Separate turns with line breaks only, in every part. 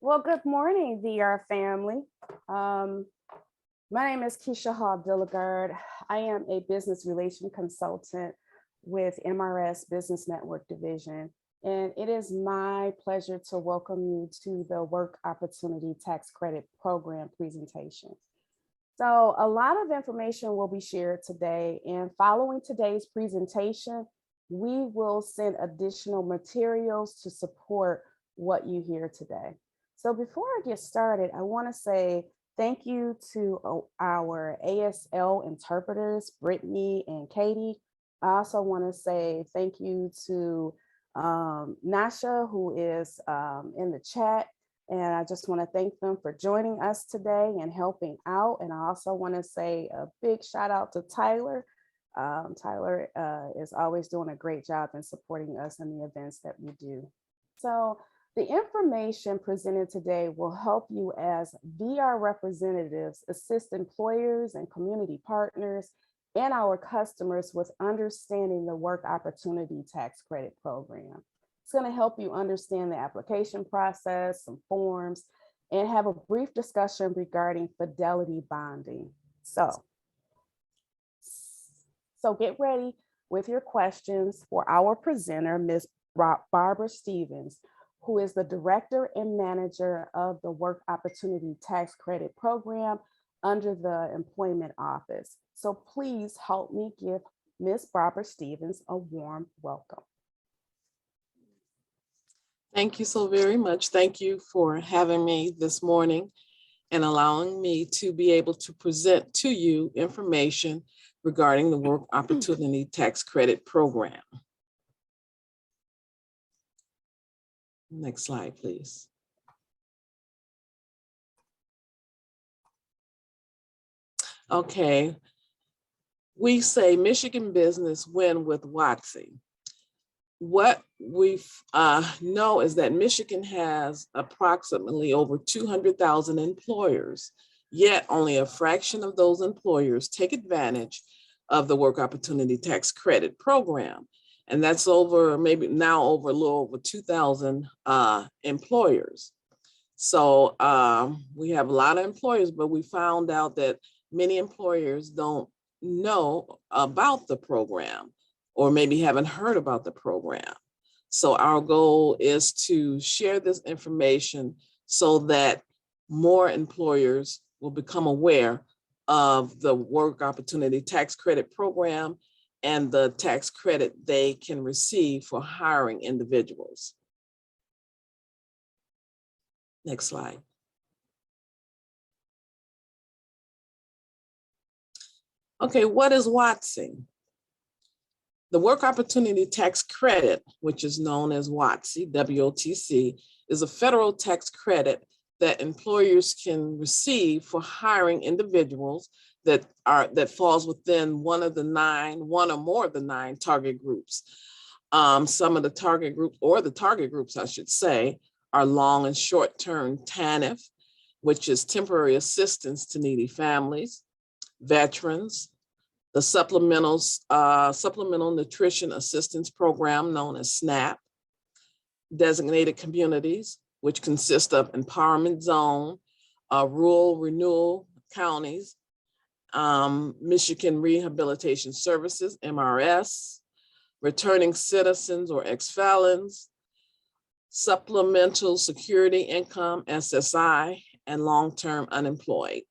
Well, good morning, VR family. Um, my name is Keisha Hall Dilligard. I am a business relation consultant with MRS Business Network Division, and it is my pleasure to welcome you to the Work Opportunity Tax Credit Program presentation. So a lot of information will be shared today, and following today's presentation, we will send additional materials to support what you hear today. So before I get started, I want to say thank you to our ASL interpreters, Brittany and Katie. I also want to say thank you to Nasha, who is in the chat. And I just want to thank them for joining us today and helping out. And I also want to say a big shout out to Tyler. Tyler is always doing a great job in supporting us in the events that we do. So the information presented today will help you as VR representatives assist employers and community partners and our customers with understanding the Work Opportunity Tax Credit Program. It's going to help you understand the application process, some forms, and have a brief discussion regarding fidelity bonding. So get ready with your questions for our presenter, Ms. Barbara Stevens, who is the Director and Manager of the Work Opportunity Tax Credit Program under the Employment Office. So please help me give Ms. Barbara Stevens a warm welcome.
Thank you so very much. Thank you for having me this morning and allowing me to be able to present to you information regarding the Work Opportunity Tax Credit Program. Next slide, please. Okay, we say Michigan business win with WOTC. What we know is that Michigan has approximately over 200,000 employers, yet only a fraction of those employers take advantage of the Work Opportunity Tax Credit Program. And that's over, maybe now over a little over 2,000 employers. So we have a lot of employers, but we found out that many employers don't know about the program, or maybe haven't heard about the program. So our goal is to share this information so that more employers will become aware of the Work Opportunity Tax Credit Program and the tax credit they can receive for hiring individuals. Next slide. Okay, what is WOTC? The Work Opportunity Tax Credit, which is known as WOTC, WOTC, is a federal tax credit that employers can receive for hiring individuals that falls within one or more of the 9 target groups. Some of the target groups, or the target groups, I should say, are long and short-term TANF, which is temporary assistance to needy families, veterans, the Supplemental Nutrition Assistance Program known as SNAP, designated communities, which consist of empowerment zone, rural renewal counties, Michigan Rehabilitation Services, MRS, returning citizens or ex-felons, supplemental security income, SSI, and long-term unemployed.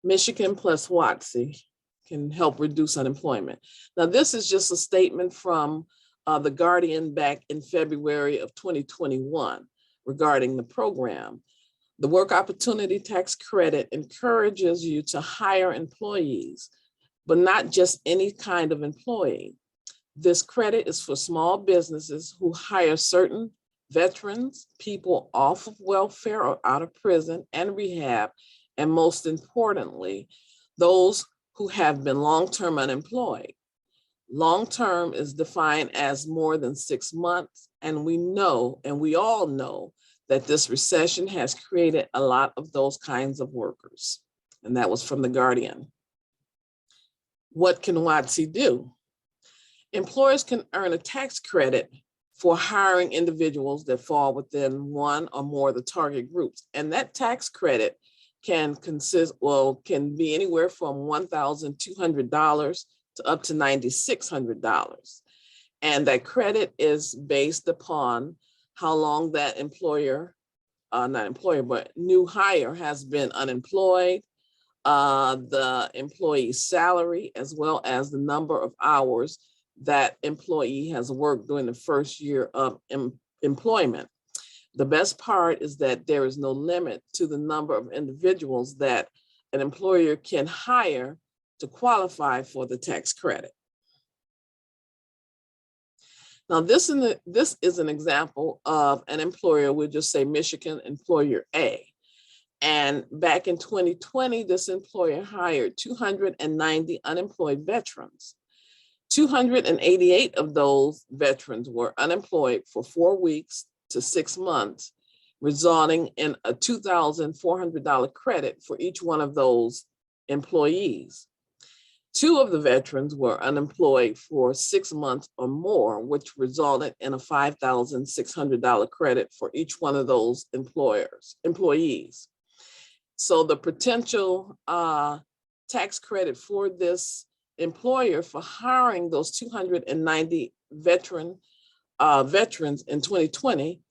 Michigan plus WOTC can help reduce unemployment. Now, this is just a statement from The Guardian back in February of 2021 regarding the program. The Work Opportunity Tax Credit encourages you to hire employees, but not just any kind of employee. This credit is for small businesses who hire certain veterans, people off of welfare or out of prison and rehab, and most importantly, those who have been long-term unemployed. Long-term is defined as more than 6 months, and we all know that this recession has created a lot of those kinds of workers. And that was from The Guardian. What can WOTC do? Employers can earn a tax credit for hiring individuals that fall within one or more of the target groups. And that tax credit can be anywhere from $1,200 to up to $9,600. And that credit is based upon how long that new hire has been unemployed, the employee's salary, as well as the number of hours that employee has worked during the first year of employment. The best part is that there is no limit to the number of individuals that an employer can hire to qualify for the tax credit. Now, this is an example of an employer. We'll just say Michigan Employer A. And back in 2020, this employer hired 290 unemployed veterans. 288 of those veterans were unemployed for 4 weeks to 6 months, resulting in a $2,400 credit for each one of those employees. 2 of the veterans were unemployed for 6 months or more, which resulted in a $5,600 credit for each one of those employees. So the potential tax credit for this employer for hiring those 290 veterans in 2020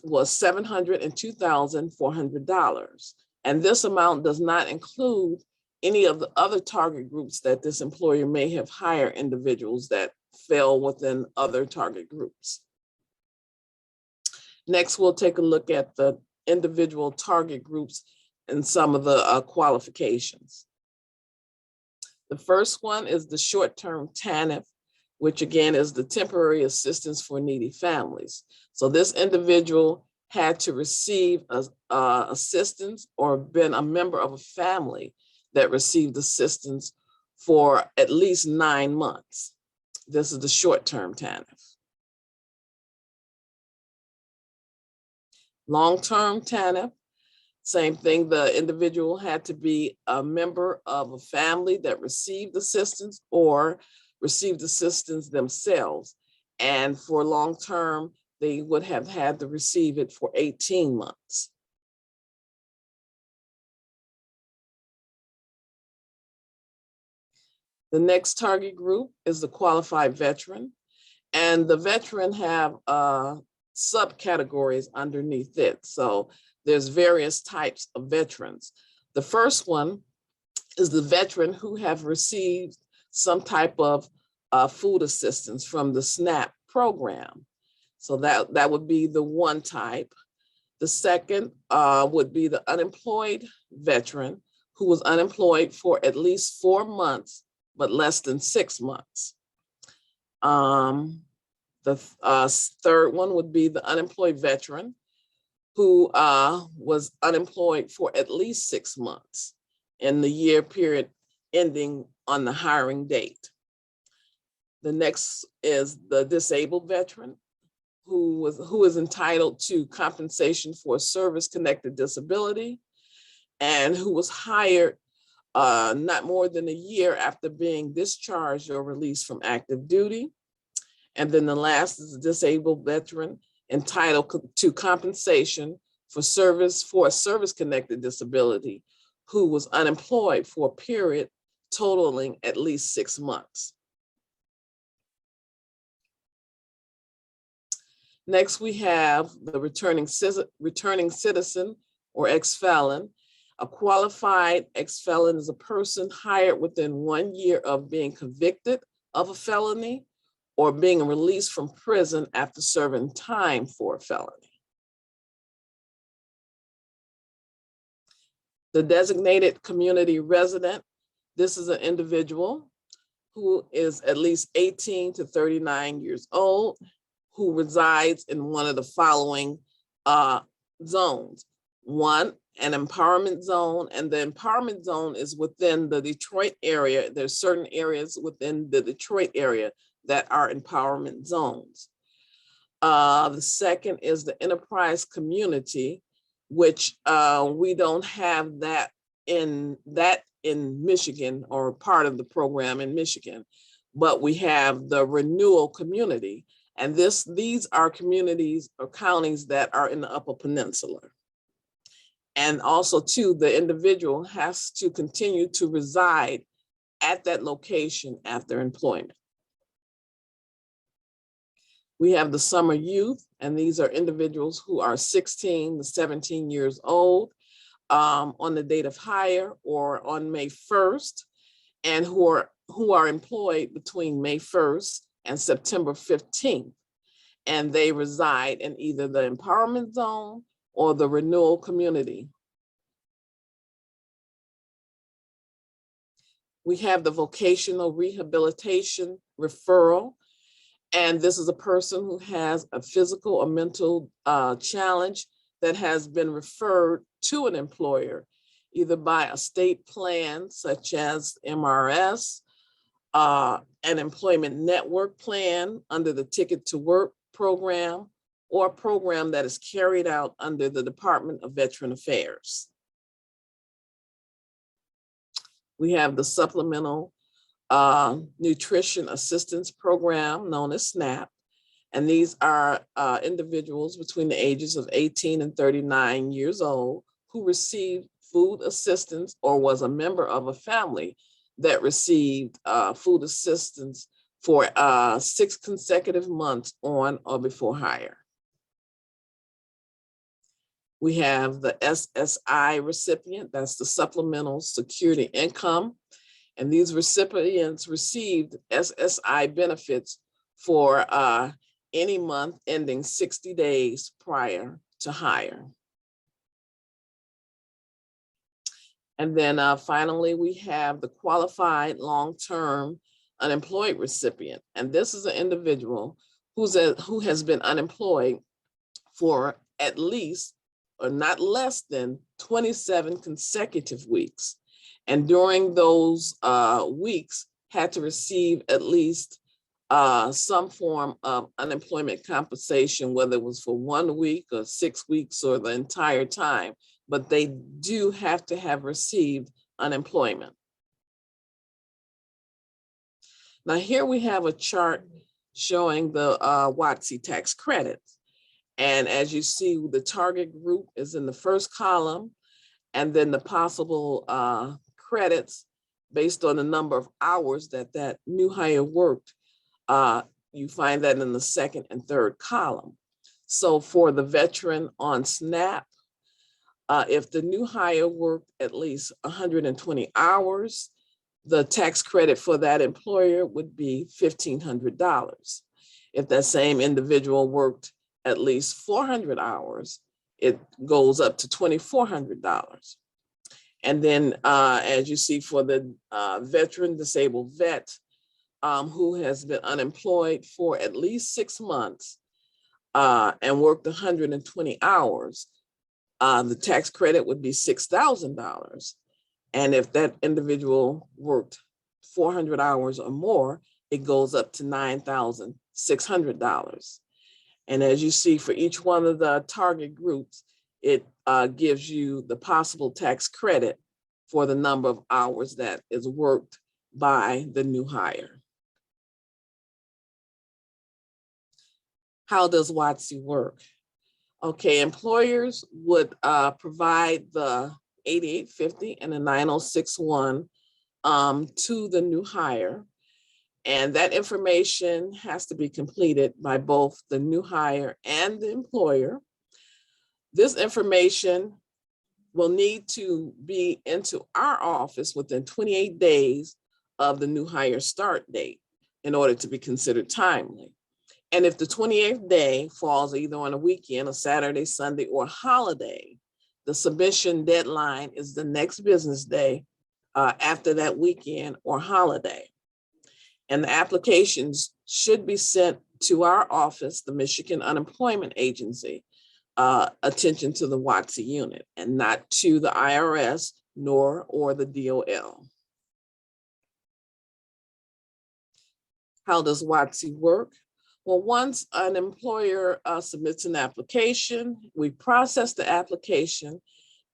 was $702,400. And this amount does not include any of the other target groups that this employer may have hired individuals that fell within other target groups. Next, we'll take a look at the individual target groups and some of the qualifications. The first one is the short-term TANF, which again is the temporary assistance for needy families. So this individual had to receive assistance or been a member of a family that received assistance for at least 9 months. This is the short-term TANF. Long-term TANF, same thing, the individual had to be a member of a family that received assistance or received assistance themselves. And for long-term, they would have had to receive it for 18 months. The next target group is the qualified veteran. And the veteran have subcategories underneath it. So there's various types of veterans. The first one is the veteran who have received some type of food assistance from the SNAP program. So that would be the one type. The second would be the unemployed veteran who was unemployed for at least 4 months, but less than 6 months. The third one would be the unemployed veteran who was unemployed for at least 6 months in the year period ending on the hiring date. The next is the disabled veteran who is entitled to compensation for service-connected disability and who was hired not more than a year after being discharged or released from active duty. And then the last is a disabled veteran entitled to compensation for a service-connected disability who was unemployed for a period totaling at least 6 months. Next, we have the returning citizen or ex-felon. A qualified ex-felon is a person hired within 1 year of being convicted of a felony or being released from prison after serving time for a felony. The designated community resident, this is an individual who is at least 18 to 39 years old, who resides in one of the following zones. One, an empowerment zone, and the empowerment zone is within the Detroit area. There's certain areas within the Detroit area that are empowerment zones. The second is the enterprise community, which we don't have that in Michigan or part of the program in Michigan, but we have the renewal community. And these are communities or counties that are in the Upper Peninsula. And also too, the individual has to continue to reside at that location after employment. We have the summer youth, and these are individuals who are 16 to 17 years old on the date of hire or on May 1st, and who are employed between May 1st and September 15th. And they reside in either the empowerment zone or the renewal community. We have the vocational rehabilitation referral. And this is a person who has a physical or mental challenge that has been referred to an employer, either by a state plan such as MRS, an employment network plan under the Ticket to Work program, or a program that is carried out under the Department of Veteran Affairs. We have the Supplemental Nutrition Assistance Program known as SNAP. And these are individuals between the ages of 18 and 39 years old who received food assistance or was a member of a family that received food assistance for 6 consecutive months on or before hire. We have the SSI recipient, that's the Supplemental Security Income. And these recipients received SSI benefits for any month ending 60 days prior to hire. And then finally, we have the Qualified Long-Term Unemployed recipient. And this is an individual who has been unemployed for at least or not less than 27 consecutive weeks. And during those weeks had to receive at least some form of unemployment compensation, whether it was for 1 week or 6 weeks or the entire time, but they do have to have received unemployment. Now here we have a chart showing the WOTC tax credits. And as you see, the target group is in the first column, and then the possible credits based on the number of hours that new hire worked, you find that in the second and third column. So for the veteran on SNAP, if the new hire worked at least 120 hours, the tax credit for that employer would be $1,500. If that same individual worked at least 400 hours, it goes up to $2,400. And then as you see for the veteran disabled vet who has been unemployed for at least 6 months and worked 120 hours, the tax credit would be $6,000. And if that individual worked 400 hours or more, it goes up to $9,600. And as you see, for each one of the target groups, it gives you the possible tax credit for the number of hours that is worked by the new hire. How does WOTC work? Okay, employers would provide the 8850 and the 9061 to the new hire. And that information has to be completed by both the new hire and the employer. This information will need to be into our office within 28 days of the new hire start date in order to be considered timely. And if the 28th day falls either on a weekend, a Saturday, Sunday, or holiday, the submission deadline is the next business day after that weekend or holiday. And the applications should be sent to our office, the Michigan Unemployment Agency, attention to the WOTC unit, and not to the IRS or the DOL. How does WOTC work? Well, once an employer submits an application, we process the application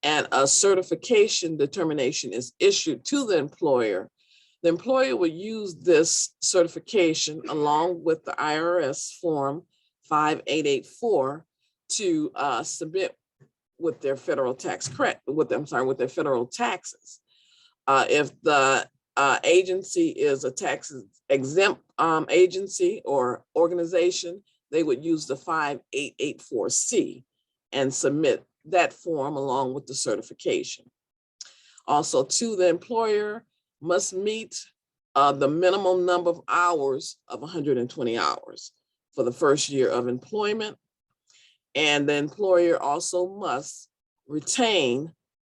and a certification determination is issued to the employer The employer would use this certification along with the IRS form 5884 to submit with their federal tax credit, with their federal taxes. If the agency is a tax exempt agency or organization, they would use the 5884C and submit that form along with the certification. Also, too, the employer must meet the minimum number of hours of 120 hours for the first year of employment. And the employer also must retain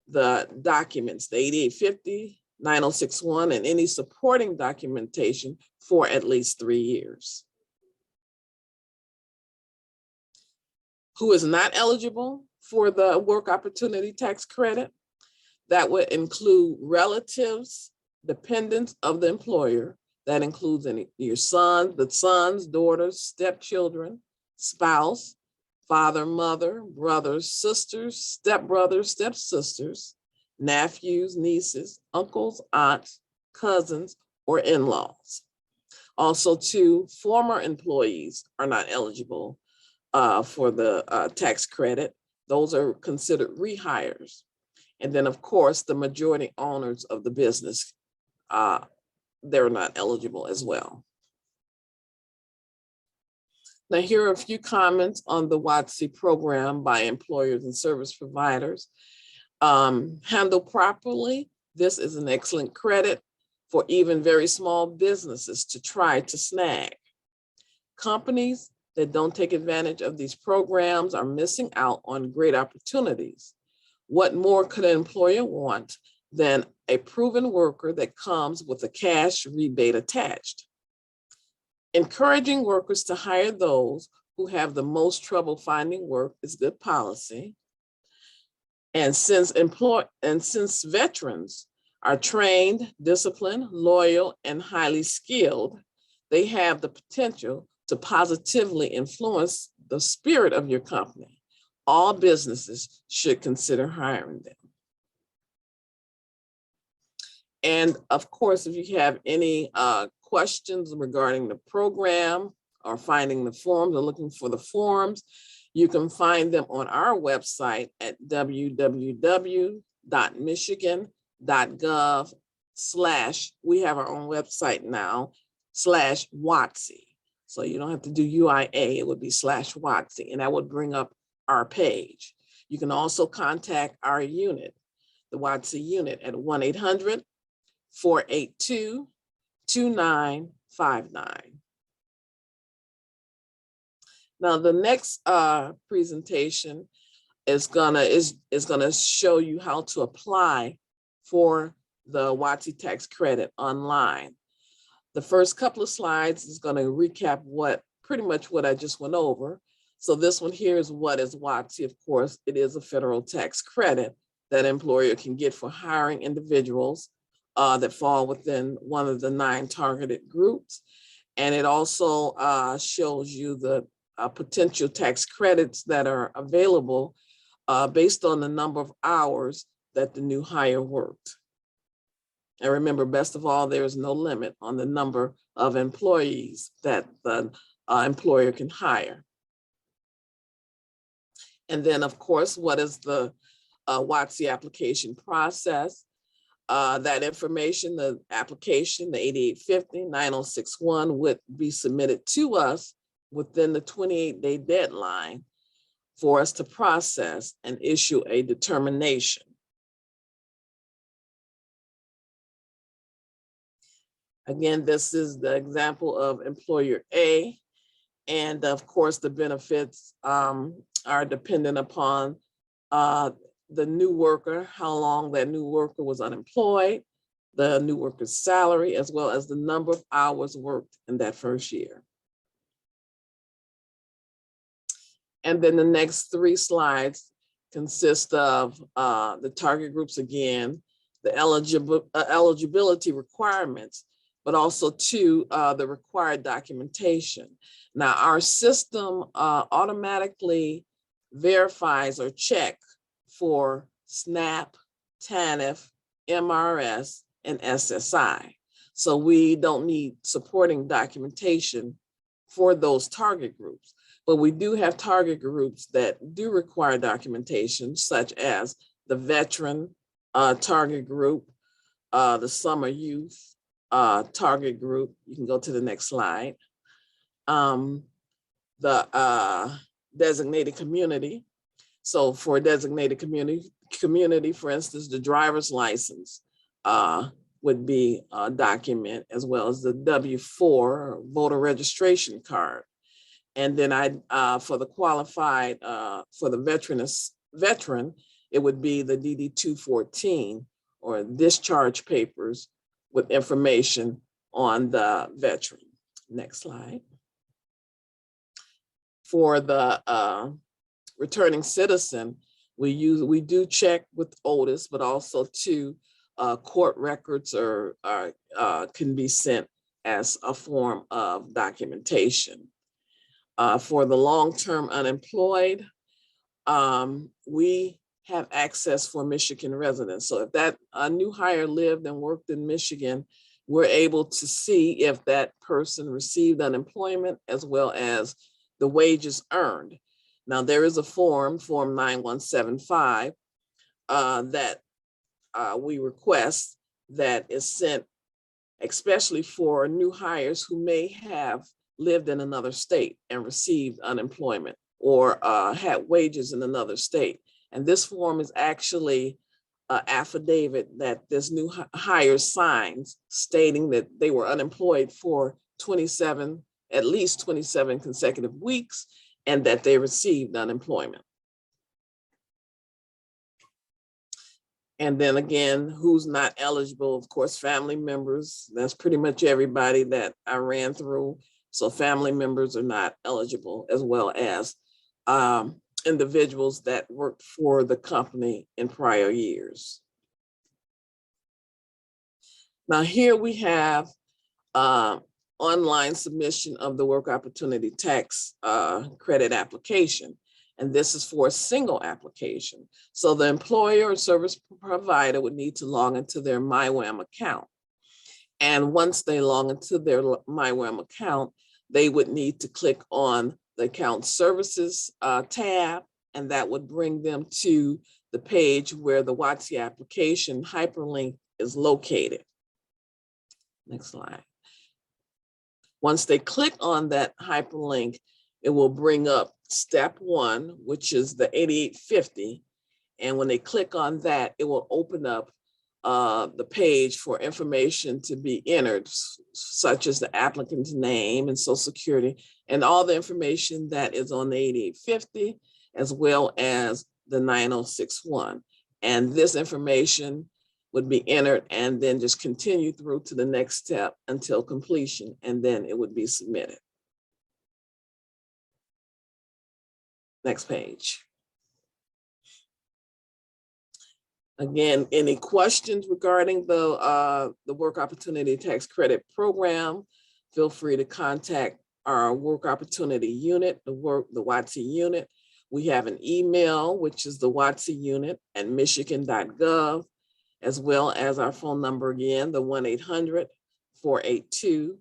the documents, the 8850, 9061, and any supporting documentation for at least 3 years. Who is not eligible for the work opportunity tax credit? That would include relatives, dependents of the employer. That includes your son, the sons, daughters, stepchildren, spouse, father, mother, brothers, sisters, stepbrothers, stepsisters, nephews, nieces, uncles, aunts, cousins, or in-laws. Also, too, former employees are not eligible for the tax credit. Those are considered rehires. And then, of course, the majority owners of the business, they're not eligible as well. Now, here are a few comments on the WOTC program by employers and service providers. Handled properly, this is an excellent credit for even very small businesses to try to snag. Companies that don't take advantage of these programs are missing out on great opportunities. What more could an employer want than a proven worker that comes with a cash rebate attached? Encouraging workers to hire those who have the most trouble finding work is good policy. And since veterans are trained, disciplined, loyal, and highly skilled, they have the potential to positively influence the spirit of your company. All businesses should consider hiring them. And of course, if you have any questions regarding the program or finding the forms or looking for the forms, you can find them on our website at www.michigan.gov/ we have our own website now, /WOTC. So you don't have to do UIA, it would be /WOTC, and that would bring up our page. You can also contact our unit, the WOTC unit, at 1-800-482-2959. Now, the next presentation is gonna show you how to apply for the WOTC tax credit online. The first couple of slides is gonna recap pretty much what I just went over. So this one here is what is WOTC. Of course, it is a federal tax credit that an employer can get for hiring individuals that fall within one of the 9 targeted groups. And it also shows you the potential tax credits that are available based on the number of hours that the new hire worked. And remember, best of all, there is no limit on the number of employees that the employer can hire. And then, of course, what is the WOTC application process? That information, the application, the 8850, 9061 would be submitted to us within the 28-day deadline for us to process and issue a determination. Again, this is the example of employer A. And of course, the benefits are dependent upon the new worker, how long that new worker was unemployed, the new worker's salary, as well as the number of hours worked in that first year. And then the next 3 slides consist of the target groups again, the eligibility requirements, but also the required documentation. Now, our system automatically verifies or checks for SNAP, TANF, MRS, and SSI. So we don't need supporting documentation for those target groups. But we do have target groups that do require documentation, such as the veteran target group, the summer youth target group. You can go to the next slide. The designated community. So for a designated community, for instance, the driver's license would be a document, as well as the W-4 voter registration card. And then for the qualified, for the veteran, it would be the DD-214 or discharge papers with information on the veteran. Next slide. For the returning citizen, we do check with Otis, but also too, court records can be sent as a form of documentation. For the long-term unemployed, we have access for Michigan residents. So if that new hire lived and worked in Michigan, we're able to see if that person received unemployment as well as the wages earned. Now there is a form 9175, that we request that is sent especially for new hires who may have lived in another state and received unemployment or had wages in another state. And this form is actually an affidavit that this new hire signs stating that they were unemployed for at least 27 consecutive weeks, and that they received unemployment. And then again, who's not eligible? Of course, family members. That's pretty much everybody that I ran through. So family members are not eligible, as well as individuals that worked for the company in prior years. Now here we have online submission of the Work Opportunity Tax Credit application. And this is for a single application. So the employer or service provider would need to log into their MyWham account. And once they log into their MyWham account, they would need to click on the account services tab, and that would bring them to the page where the WOTC application hyperlink is located. Next slide. Once they click on that hyperlink, it will bring up step 1, which is the 8850. And when they click on that, it will open up the page for information to be entered, such as the applicant's name and social security, and all the information that is on the 8850, as well as the 9061. And this information would be entered and then just continue through to the next step until completion, and then it would be submitted. Next page. Again, any questions regarding the Work Opportunity Tax Credit Program, feel free to contact our Work Opportunity Unit, the WOTC unit. We have an email, which is the WOTC unit at michigan.gov, as well as our phone number again, the 1-800-482-2959.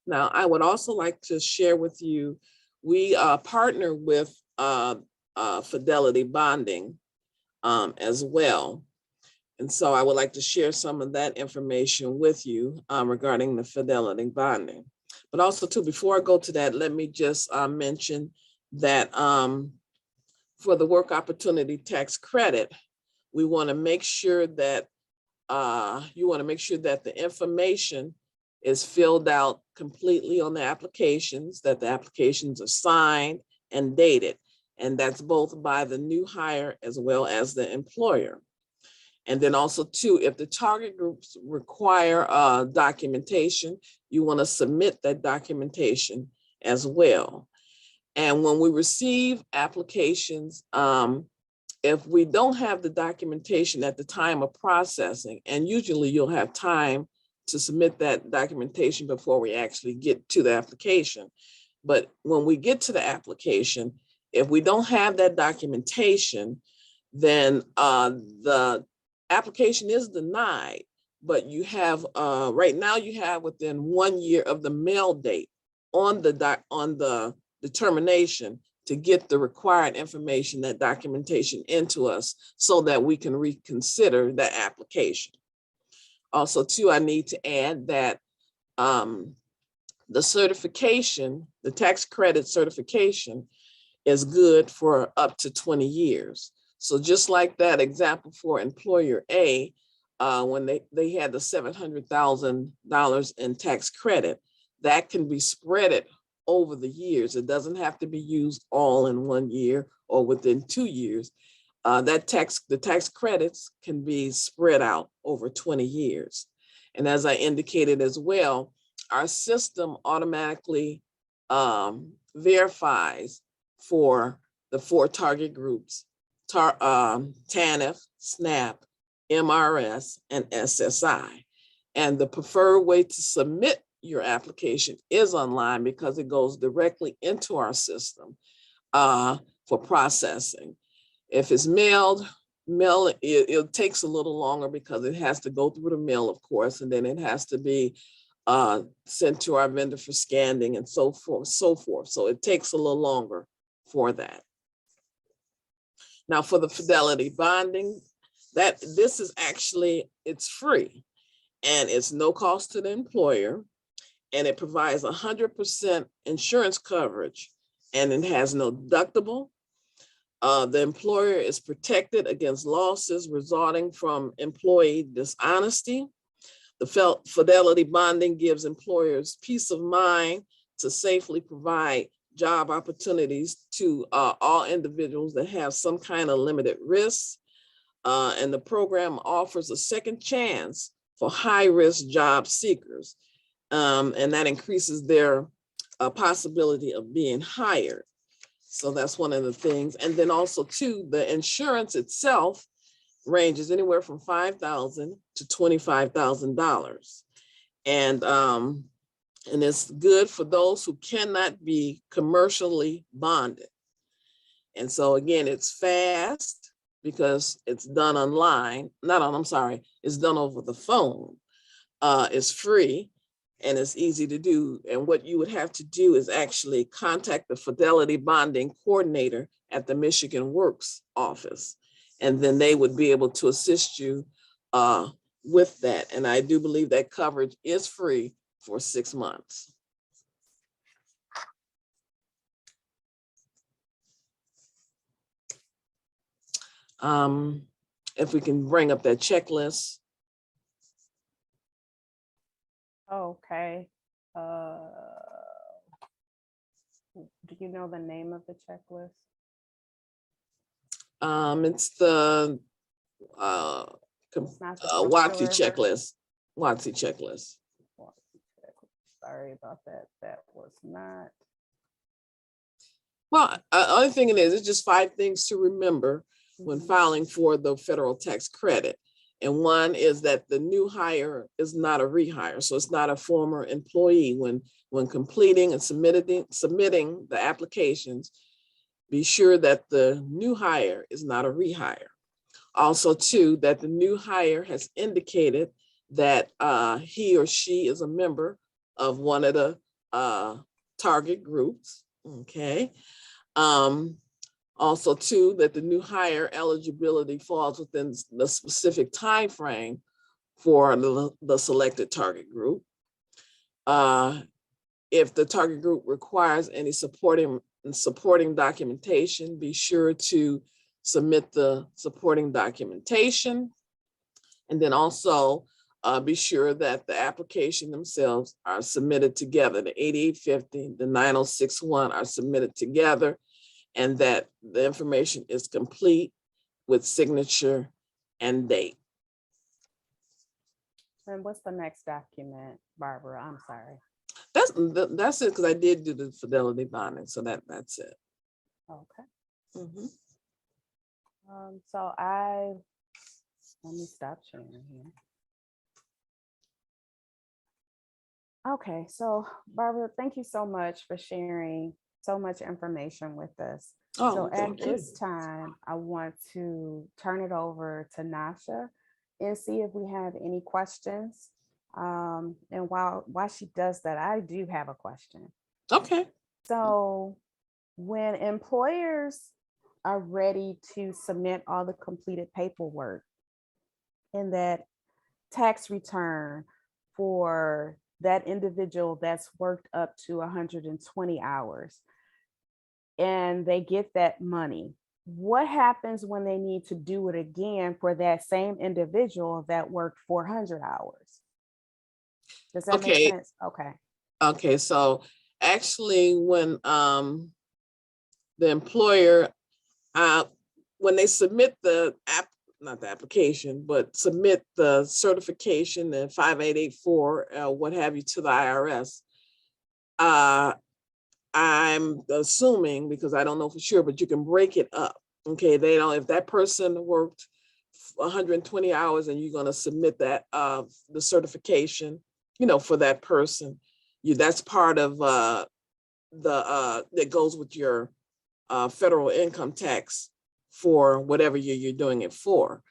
Now, I would also like to share with you, we partner with Fidelity Bonding as well. And so I would like to share some of that information with you regarding the Fidelity Bonding. But also too, before I go to that, let me just mention that for the Work Opportunity Tax Credit, we want to make sure that the information is filled out completely on the applications, that the applications are signed and dated. And that's both by the new hire as well as the employer. And then also too, if the target groups require documentation, you want to submit that documentation as well. And when we receive applications, if we don't have the documentation at the time of processing, and usually you'll have time to submit that documentation before we actually get to the application, But when we get to the application, if we don't have that documentation, then the application is denied. But you have right now you have within 1 year of the mail date on the determination to get the required information, that documentation into us so that we can reconsider the application. Also, too, I need to add that the certification, the tax credit certification is good for up to 20 years. So just like that example for employer A, when they had the $700,000 in tax credit, that can be spread over the years. It doesn't have to be used all in 1 year or within 2 years. The tax credits can be spread out over 20 years. And as I indicated as well, our system automatically verifies for the 4 target groups, TANF, SNAP, MRS, and SSI. And the preferred way to submit your application is online because it goes directly into our system for processing. If it's mailed, it takes a little longer because it has to go through the mail, of course, and then it has to be sent to our vendor for scanning and so forth, so forth. So it takes a little longer for that. Now for the fidelity bonding, this is actually, it's free and it's no cost to the employer, and it provides 100% insurance coverage, and it has no deductible. The employer is protected against losses resulting from employee dishonesty. The fidelity bonding gives employers peace of mind to safely provide job opportunities to all individuals that have some kind of limited risk. And the program offers a second chance for high-risk job seekers. And that increases their possibility of being hired. So that's one of the things. And then also too, the insurance itself ranges anywhere from $5,000 to $25,000. And it's good for those who cannot be commercially bonded. And so again, it's fast because it's done online, it's done over the phone. It's free and it's easy to do. And what you would have to do is actually contact the Fidelity Bonding Coordinator at the Michigan Works office. And then they would be able to assist you with that. And I do believe that coverage is free for 6 months. If we can bring up that checklist.
Okay. Do you know the name of the checklist?
It's the
It's not the
WOTC
Comptroller.
checklist. WOTC checklist.
Sorry about that. That was not.
Well, other thing it is, it's just 5 things to remember when filing for the federal tax credit. And one is that the new hire is not a rehire. So it's not a former employee. When completing and submitting the applications, be sure that the new hire is not a rehire. Also too, that the new hire has indicated that he or she is a member of one of the target groups, okay? Also too, that the new hire eligibility falls within the specific time frame for the selected target group. If the target group requires any supporting documentation, be sure to submit the supporting documentation. And then also be sure that the application themselves are submitted together. The 8850, the 9061 are submitted together, and that the information is complete with signature and date.
And what's the next document, Barbara? I'm sorry.
That's it, because I did do the fidelity bonding, so that's it.
Okay.
Mm-hmm.
So let me stop sharing here. Okay, so Barbara, thank you so much for sharing so much information with us. So
Oh,
at
thank you.
this time, I want to turn it over to Nasha and see if we have any questions. And while she does that, I do have a question.
Okay.
So when employers are ready to submit all the completed paperwork in that tax return for that individual that's worked up to 120 hours and they get that money, what happens when they need to do it again for that same individual that worked 400 hours? Does that make
Okay.
sense? Okay.
Okay. So actually, when the employer, uh, when they submit the not the application, but submit the certification and 5884, what have you, to the IRS, I'm assuming, because I don't know for sure, but you can break it up. Okay, they don't, if that person worked 120 hours and you're going to submit that, the certification, for that person, that's part of that goes with your federal income tax for whatever year you're doing it for.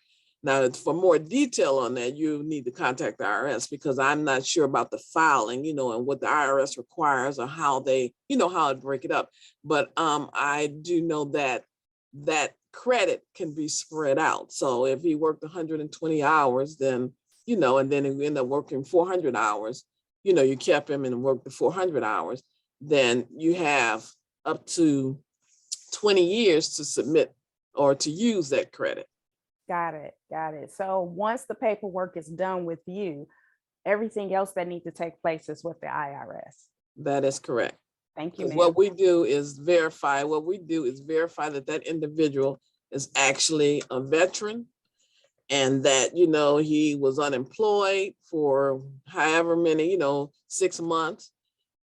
Now, for more detail on that, you need to contact the IRS, because I'm not sure about the filing, and what the IRS requires, or how they, how to break it up. But I do know that that credit can be spread out. So if he worked 120 hours, then, and then he ended up working 400 hours, you kept him and worked the 400 hours, then you have up to 20 years to submit or to use that credit.
Got it. Got it. So once the paperwork is done with you, everything else that needs to take place is with the IRS.
That is correct.
Thank you,
Because
ma'am.
what we do is verify that that individual is actually a veteran, and that, he was unemployed for however many, 6 months,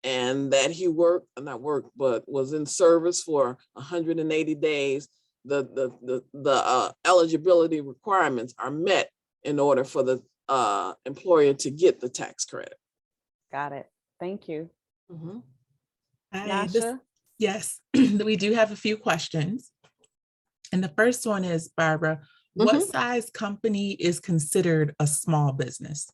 and that he but was in service for 180 days. The eligibility requirements are met in order for the employer to get the tax credit.
Got it. Thank you.
Mm-hmm.
Hi,
Nasha?
yes, we do have a few questions. And the first one is, Barbara, what size company is considered a small business?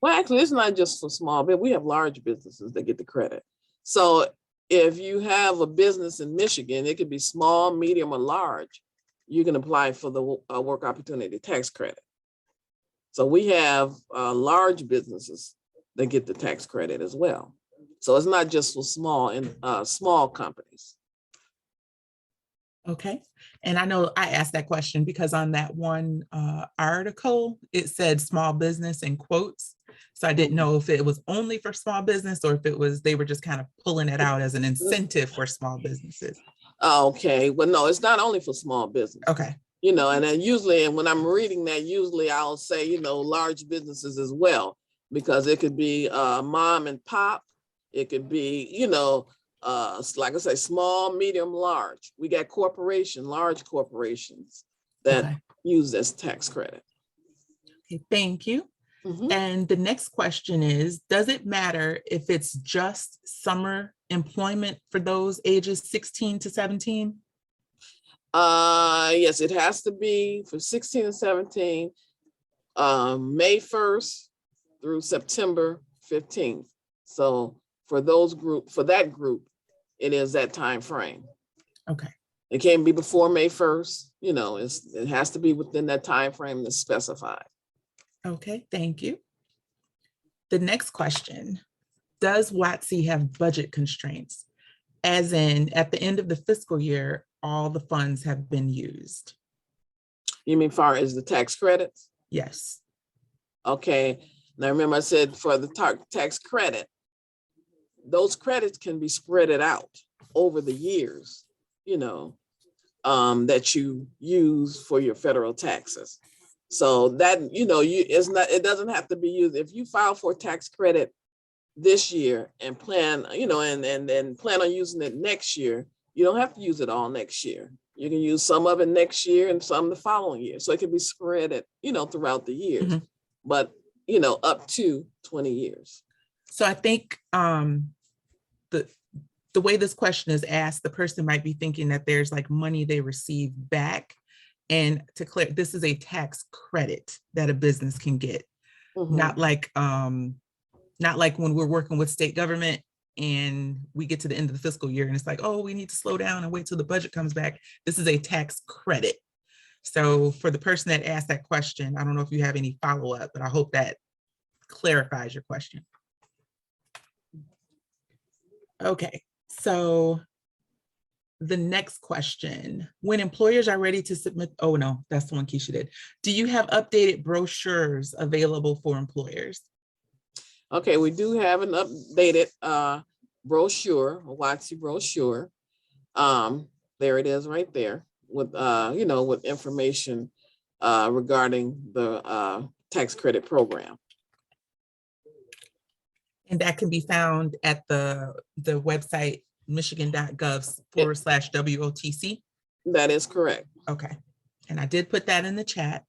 Well, actually, it's not just for small, but we have large businesses that get the credit. So if you have a business in Michigan, it could be small, medium, or large. You can apply for the work opportunity tax credit. So we have large businesses that get the tax credit as well. So it's not just for small companies.
Okay. And I know I asked that question because on that one article, it said small business in quotes. So I didn't know if it was only for small business or if they were just kind of pulling it out as an incentive for small businesses.
Okay. Well, no, it's not only for small business.
Okay.
And then usually, and when I'm reading that, usually I'll say, large businesses as well, because it could be mom and pop. It could be, like I say, small, medium, large. We got large corporations that use this tax credit.
Okay, thank you. And the next question is, does it matter if it's just summer employment for those ages 16 to 17?
Yes, it has to be for 16 and 17, May 1st through September 15th. So for that group, it is that time frame.
Okay.
It can't be before May 1st. It has to be within that time frame that's specified.
Okay, thank you. The next question, does WOTC have budget constraints? As in, at the end of the fiscal year, all the funds have been used.
You mean far as the tax credits?
Yes.
Okay. Now remember I said for the tax credit, those credits can be spread out over the years, that you use for your federal taxes. So that, it doesn't have to be used. If you file for tax credit this year and plan, and plan on using it next year, you don't have to use it all next year. You can use some of it next year and some the following year. So it can be spread throughout the years, but, up to 20 years.
So I think the the way this question is asked, the person might be thinking that there's like money they receive back. And to clear, this is a tax credit that a business can get,
Mhm.
not like when we're working with state government and we get to the end of the fiscal year and it's like, oh, we need to slow down and wait till the budget comes back. This is a tax credit. So for the person that asked that question, I don't know if you have any follow-up, but I hope that clarifies your question. Okay, so the next question, when employers are ready to submit, oh no, that's the one Keisha did. Do you have updated brochures available for employers?
Okay, we do have an updated brochure, a WOTC brochure. There it is right there with, with information regarding the tax credit program.
And that can be found at the website, michigan.gov/WOTC.
That is correct.
Okay, and I did put that in the chat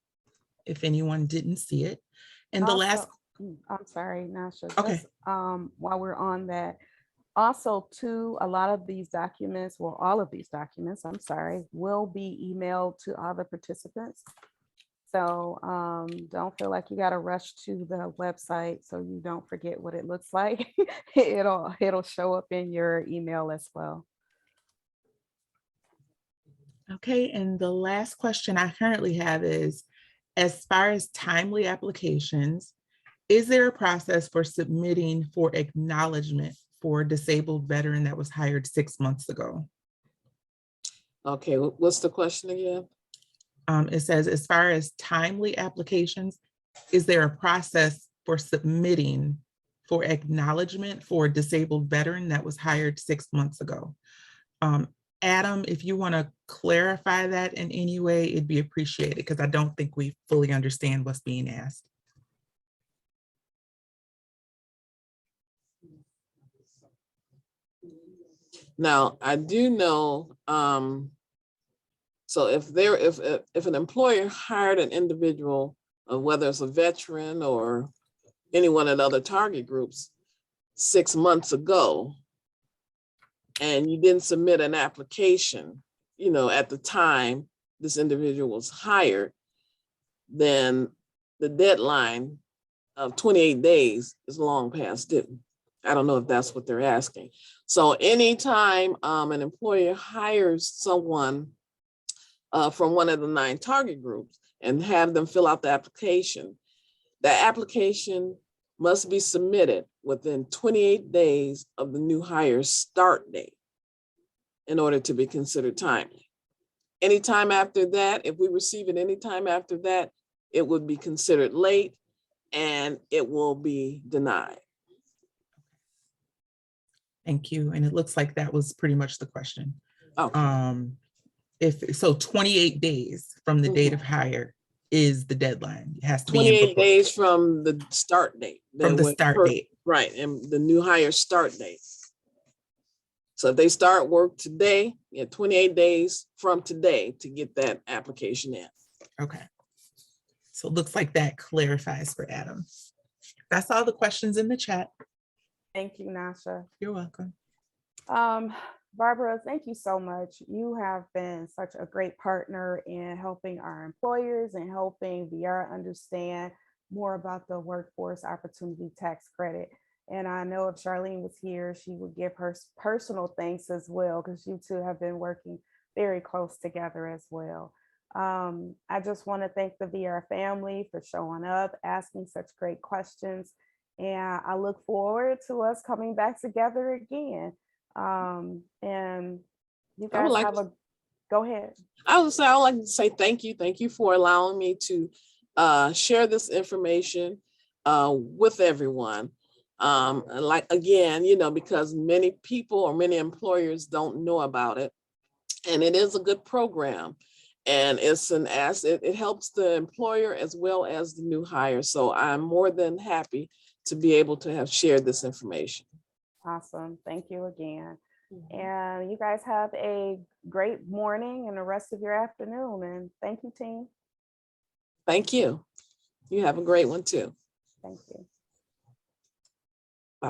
if anyone didn't see it. And the last,
I'm sorry, Nasha.
Okay.
Just, while we're on that, also too, a lot of these documents, well, all of these documents, I'm sorry, will be emailed to all the participants. So don't feel like you got to rush to the website so you don't forget what it looks like. It'll show up in your email as well.
okay, and the last question I currently have is, as far as timely applications, is there a process for submitting for acknowledgement for a disabled veteran that was hired 6 months ago?
Okay, what's the question again?
It says, as far as timely applications, is there a process for submitting for acknowledgement for a disabled veteran that was hired 6 months ago? Adam, if you want to clarify that in any way, it'd be appreciated because I don't think we fully understand what's being asked.
Now, I do know, so if an employer hired an individual, whether it's a veteran or anyone in other target groups 6 months ago, and you didn't submit an application, at the time this individual was hired, then the deadline of 28 days is long past due. I don't know if that's what they're asking. So anytime an employer hires someone from one of the 9 target groups and have them fill out the application, that application must be submitted within 28 days of the new hire's start date in order to be considered timely. Anytime after that, if we receive it anytime after that, it would be considered late and it will be denied.
Thank you. And it looks like that was pretty much the question.
Okay.
If so, 28 days from the date of hire is the deadline. It has to be
28 days from the start date.
From the start date.
Right, and the new hire start date. So if they start work today, 28 days from today to get that application in.
Okay. So it looks like that clarifies for Adam. That's all the questions in the chat.
Thank you, Nasha.
You're welcome.
Barbara, thank you so much. You have been such a great partner in helping our employers and helping VR understand more about the Workforce Opportunity Tax Credit. And I know if Charlene was here, she would give her personal thanks as well, because you two have been working very close together as well. I just want to thank the VR family for showing up, asking such great questions. And I look forward to us coming back together again. And you guys go ahead.
I would like to say thank you. Thank you for allowing me to share this information with everyone. Because many people or many employers don't know about it. And it is a good program. And it's an asset. It helps the employer as well as the new hire. So I'm more than happy to be able to have shared this information.
Awesome. Thank you again. And you guys have a great morning and the rest of your afternoon. And thank you, team.
Thank you. You have a great one too.
Thank you.